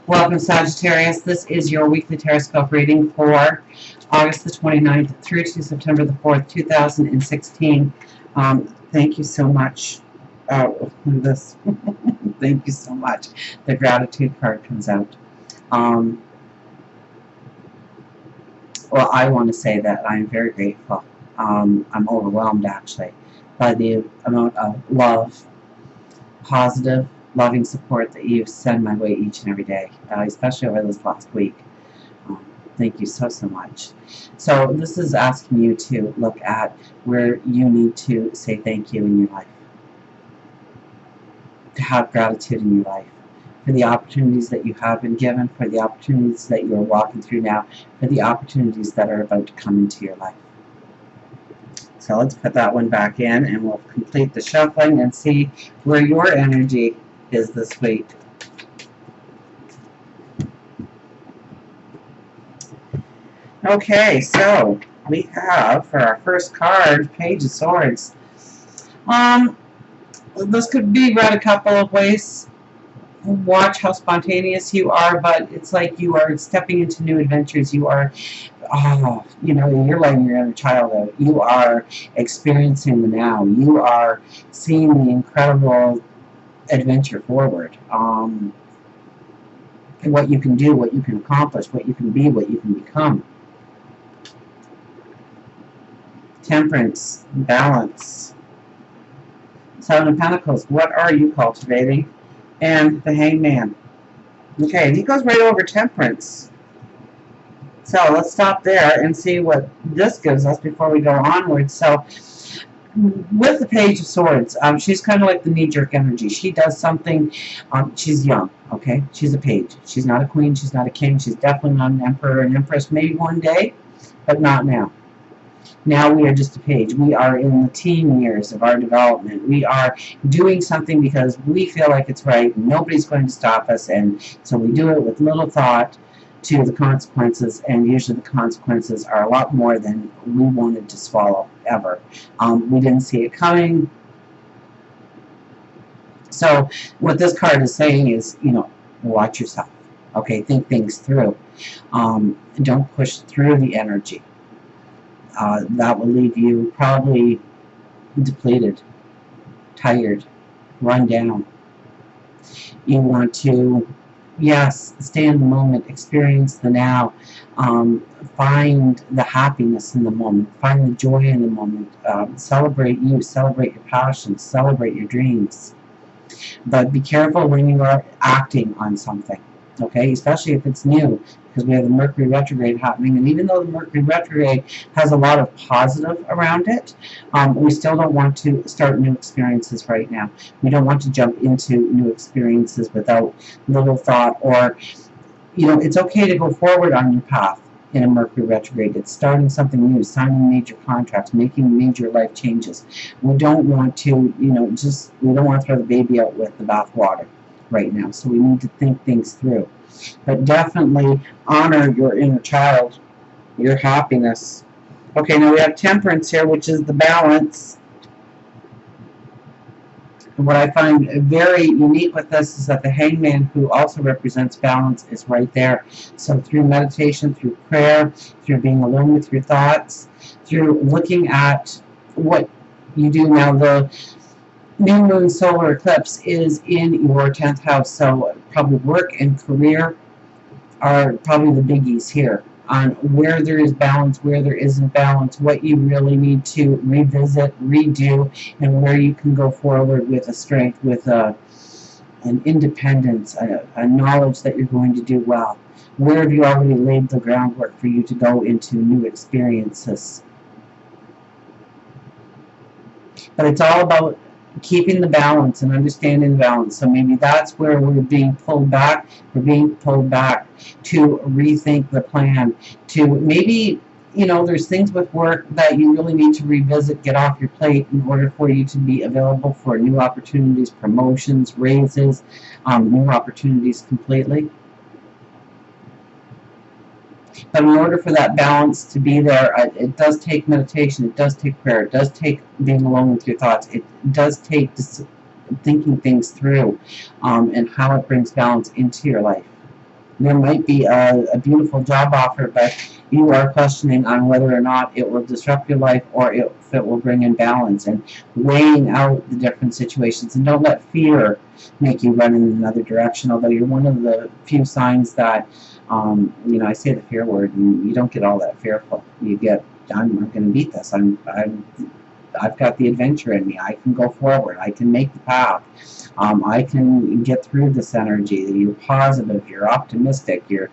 Welcome, Sagittarius. This is your weekly Teroscope reading for August the 29th through to September the 4th, 2016. Thank you so much. This. Thank you so much. The gratitude card comes out. Well, I want to say that I'm very grateful. I'm overwhelmed, actually, by the amount of love, positive, loving support that you send my way each and every day, especially over this last week. Thank you so much. So this is asking you to look at where you need to say thank you in your life, to have gratitude in your life, for the opportunities that you have been given, for the opportunities that you are walking through now, for the opportunities that are about to come into your life. So let's put that one back in and we'll complete the shuffling and see where your energy is this week. Okay, so we have for our first card, Page of Swords. This could be read a couple of ways. Watch how spontaneous you are, but it's like you are stepping into new adventures. You are, you're letting your inner child out. You are experiencing the now. You are seeing the incredible adventure forward. What you can do, what you can accomplish, what you can be, what you can become. Temperance, balance. Seven of Pentacles, what are you cultivating? And the Hangman. Okay, and he goes right over Temperance. So let's stop there and see what this gives us before we go onward. So with the Page of Swords, she's kind of like the knee-jerk energy. She does something, she's young, okay? She's a page. She's not a queen, she's not a king, she's definitely not an emperor or an empress, maybe one day, but not now. Now we are just a page. We are in the teen years of our development. We are doing something because we feel like it's right. Nobody's going to stop us, and so we do it with little thought to the consequences, and usually the consequences are a lot more than we wanted to swallow, ever. We didn't see it coming. So what this card is saying is, watch yourself. Okay, think things through. Don't push through the energy. That will leave you probably depleted, tired, run down. You want to, yes, stay in the moment, experience the now, find the happiness in the moment, find the joy in the moment, celebrate you, celebrate your passions, celebrate your dreams. But be careful when you are acting on something, okay, especially if it's new, because we have the Mercury retrograde happening, and even though the Mercury retrograde has a lot of positive around it, we still don't want to start new experiences right now. We don't want to jump into new experiences without little thought, or, it's okay to go forward on your path in a Mercury retrograde. It's starting something new, signing major contracts, making major life changes. We don't want to, we don't want to throw the baby out with the bathwater right now, so we need to think things through. But definitely honor your inner child, your happiness. Okay, now we have Temperance here, which is the balance. And what I find very unique with this is that the Hangman, who also represents balance, is right there. So through meditation, through prayer, through being alone with your thoughts, through looking at what you do now, the new moon solar eclipse is in your 10th house, so probably work and career are probably the biggies here, on where there is balance, where there isn't balance, what you really need to revisit, redo, and where you can go forward with a strength, with an independence, a knowledge that you're going to do well. Where have you already laid the groundwork for you to go into new experiences? But it's all about keeping the balance and understanding the balance. So maybe that's where we're being pulled back. We're being pulled back to rethink the plan, to maybe, there's things with work that you really need to revisit, get off your plate in order for you to be available for new opportunities, promotions, raises, new opportunities completely. But in order for that balance to be there, it does take meditation, it does take prayer, it does take being alone with your thoughts, it does take thinking things through, and how it brings balance into your life. There might be a beautiful job offer, but you are questioning on whether or not it will disrupt your life or if it will bring in balance, and weighing out the different situations. And don't let fear make you run in another direction, although you're one of the few signs that, I say the fear word, and you don't get all that fearful. You get, I'm going to beat this. I've got the adventure in me. I can go forward. I can make the path. I can get through this energy. You're positive. You're optimistic. You're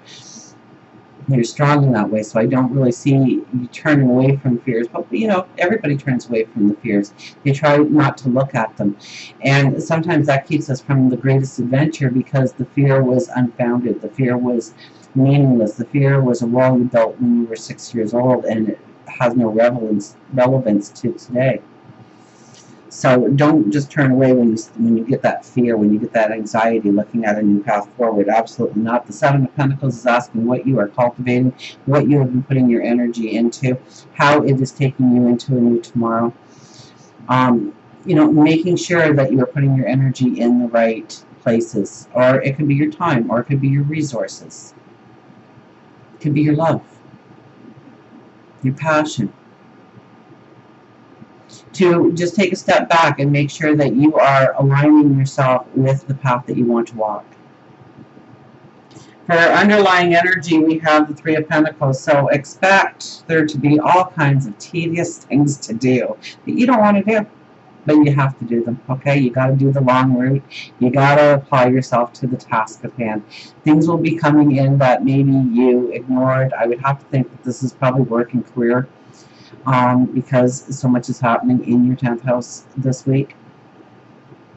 strong in that way. So I don't really see you turning away from fears. But everybody turns away from the fears. They try not to look at them, and sometimes that keeps us from the greatest adventure because the fear was unfounded. The fear was meaningless. The fear was a wall you built when you were 6 years old, and it has no relevance to today. So don't just turn away when you get that fear, when you get that anxiety looking at a new path forward. Absolutely not. The Seven of Pentacles is asking what you are cultivating, what you have been putting your energy into, how it is taking you into a new tomorrow. Making sure that you are putting your energy in the right places. Or it could be your time, or it could be your resources. It could be your love, your passion. To just take a step back and make sure that you are aligning yourself with the path that you want to walk. For underlying energy, we have the Three of Pentacles, so expect there to be all kinds of tedious things to do that you don't want to do, but you have to do them, okay? You got to do the long route. You got to apply yourself to the task at hand. Things will be coming in that maybe you ignored. I would have to think that this is probably work and career. Because so much is happening in your 10th house this week.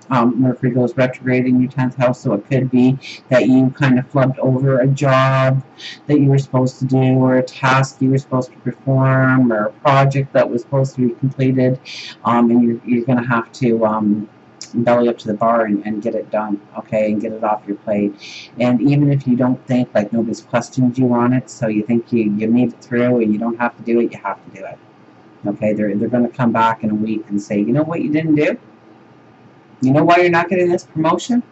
Mercury goes retrograde in your 10th house, so it could be that you kind of flubbed over a job that you were supposed to do, or a task you were supposed to perform, or a project that was supposed to be completed, and you're going to have to belly up to the bar and get it done, okay, and get it off your plate. And even if you don't think, like, nobody's questioned you on it, so you think you made it through and you don't have to do it, you have to do it. Okay, they're going to come back in a week and say, you know what you didn't do? You know why you're not getting this promotion?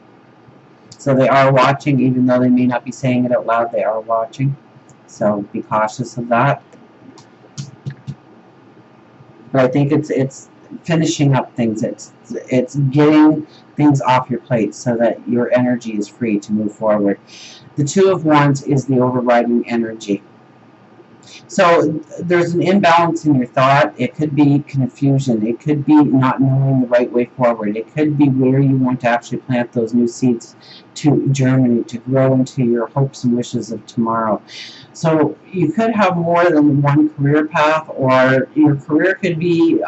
So they are watching, even though they may not be saying it out loud, they are watching. So be cautious of that. But I think it's finishing up things. It's getting things off your plate so that your energy is free to move forward. The Two of Wands is the overriding energy. So there's an imbalance in your thought. It could be confusion. It could be not knowing the right way forward. It could be where you want to actually plant those new seeds to germinate, to grow into your hopes and wishes of tomorrow. So you could have more than one career path, or your career could be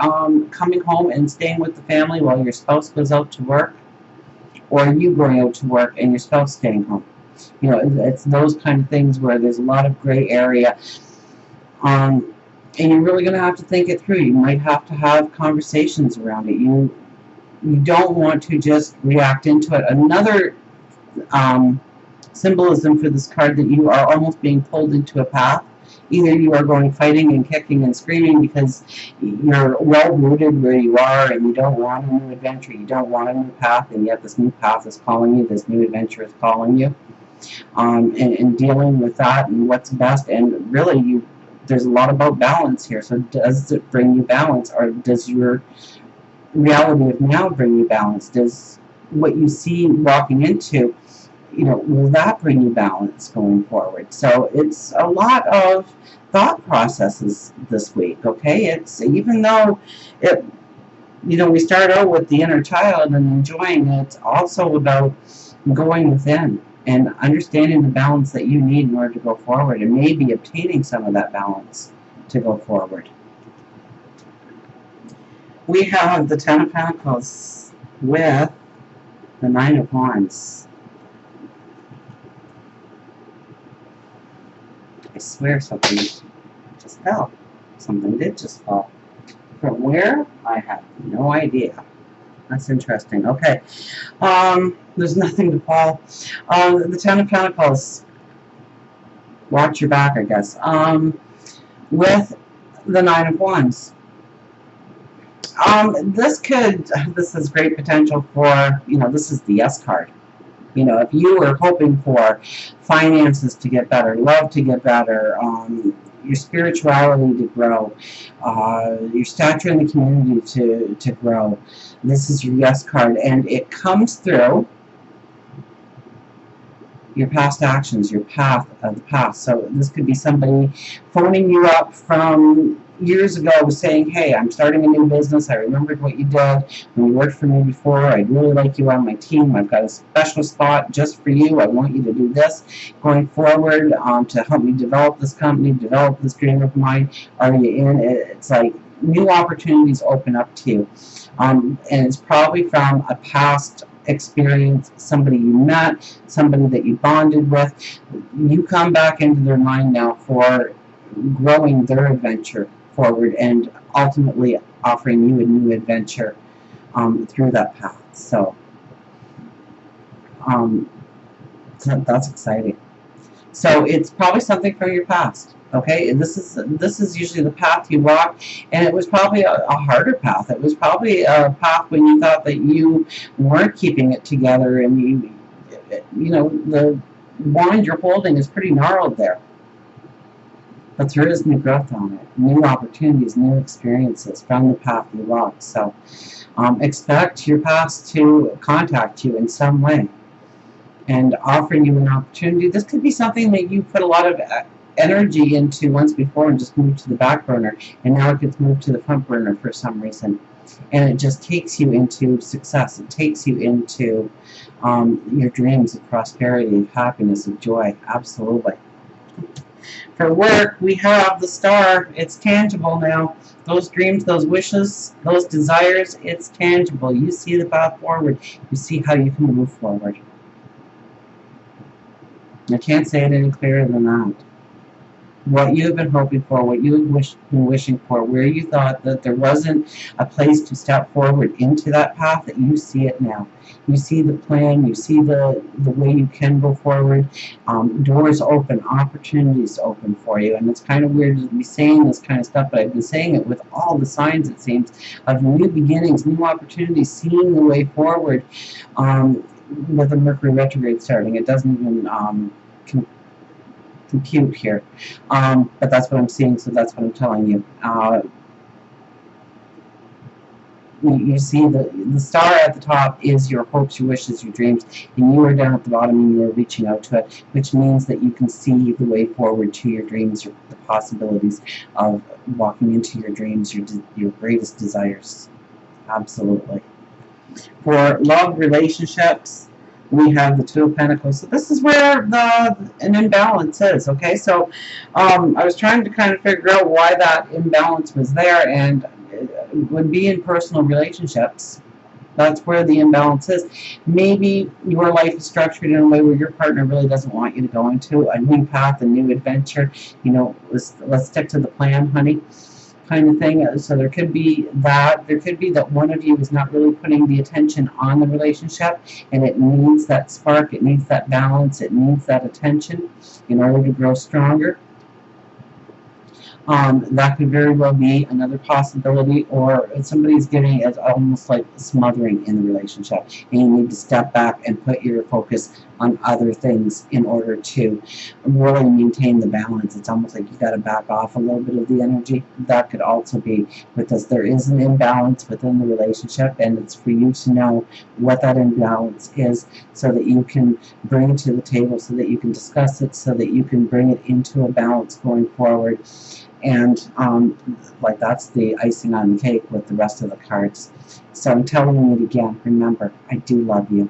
coming home and staying with the family while your spouse goes out to work, or you going out to work and your spouse staying home. It's those kind of things where there's a lot of gray area. And you're really going to have to think it through. You might have to have conversations around it. You don't want to just react into it. Another symbolism for this card, that you are almost being pulled into a path. Either you are going fighting and kicking and screaming because you're well-rooted where you are and you don't want a new adventure, you don't want a new path, and yet this new path is calling you, this new adventure is calling you. And dealing with that and what's best, and really there's a lot about balance here. So does it bring you balance, or does your reality of now bring you balance? Does what you see walking into, will that bring you balance going forward? So it's a lot of thought processes this week, okay? It's, even though we start out with the inner child and enjoying it, it's also about going within and understanding the balance that you need in order to go forward, and maybe obtaining some of that balance to go forward. We have the Ten of Pentacles with the Nine of Wands. I swear something just fell. Something did just fall. From where? I have no idea. That's interesting. Okay. There's nothing to fall. The Ten of Pentacles. Watch your back, I guess. With the Nine of Wands. This has great potential for, this is the yes card. You know, if you were hoping for finances to get better, love to get better, your spirituality to grow, your stature in the community to grow, this is your yes card, and it comes through your past actions, your path of the past. So this could be somebody phoning you up from years ago saying, hey, I'm starting a new business. I remembered what you did when you worked for me before. I'd really like you on my team. I've got a special spot just for you. I want you to do this going forward to help me develop this company, develop this dream of mine. Are you in? It's like new opportunities open up to you. And it's probably from a past experience, somebody you met, somebody that you bonded with. You come back into their mind now for growing their adventure forward and ultimately offering you a new adventure through that path. So that's exciting. So it's probably something from your past. Okay, and this is usually the path you walk, and it was probably a harder path. It was probably a path when you thought that you weren't keeping it together, and you know, the wand you're holding is pretty gnarled there. But there is new growth on it, new opportunities, new experiences from the path you walk. So expect your past to contact you in some way and offering you an opportunity. This could be something that you put a lot of energy into once before and just moved to the back burner, and now it gets moved to the front burner for some reason, and it just takes you into success. It takes you into your dreams of prosperity, of happiness, of joy. Absolutely. For work, we have the star. It's tangible now. Those dreams, those wishes, those desires, it's tangible. You see the path forward. You see how you can move forward. I can't say it any clearer than that. What you have been hoping for, what you have been wishing for, where you thought that there wasn't a place to step forward into that path, that you see it now. You see the plan, you see the way you can go forward. Doors open, opportunities open for you. And it's kind of weird to be saying this kind of stuff, but I've been saying it with all the signs, it seems, of new beginnings, new opportunities, seeing the way forward with the Mercury retrograde starting. It doesn't even compute here, but that's what I'm seeing, so that's what I'm telling you. You see the star at the top is your hopes, your wishes, your dreams, and you are down at the bottom and you are reaching out to it, which means that you can see the way forward to your dreams, the possibilities of walking into your dreams, your greatest desires. Absolutely. For love, relationships, we have the Two of Pentacles. So this is where an imbalance is, okay? So I was trying to kind of figure out why that imbalance was there, and it would be in personal relationships. That's where the imbalance is. Maybe your life is structured in a way where your partner really doesn't want you to go into a new path, a new adventure. You know, let's stick to the plan, honey, kind of thing. So there could be that. There could be that one of you is not really putting the attention on the relationship, and it needs that spark, it needs that balance, it needs that attention in order to grow stronger. That could very well be another possibility, or somebody's getting as almost like smothering in the relationship, and you need to step back and put your focus on other things in order to really maintain the balance. It's almost like you got to back off a little bit of the energy. That could also be because there is an imbalance within the relationship, and it's for you to know what that imbalance is so that you can bring it to the table, so that you can discuss it, so that you can bring it into a balance going forward. And like that's the icing on the cake with the rest of the cards. So I'm telling you it again, remember, I do love you.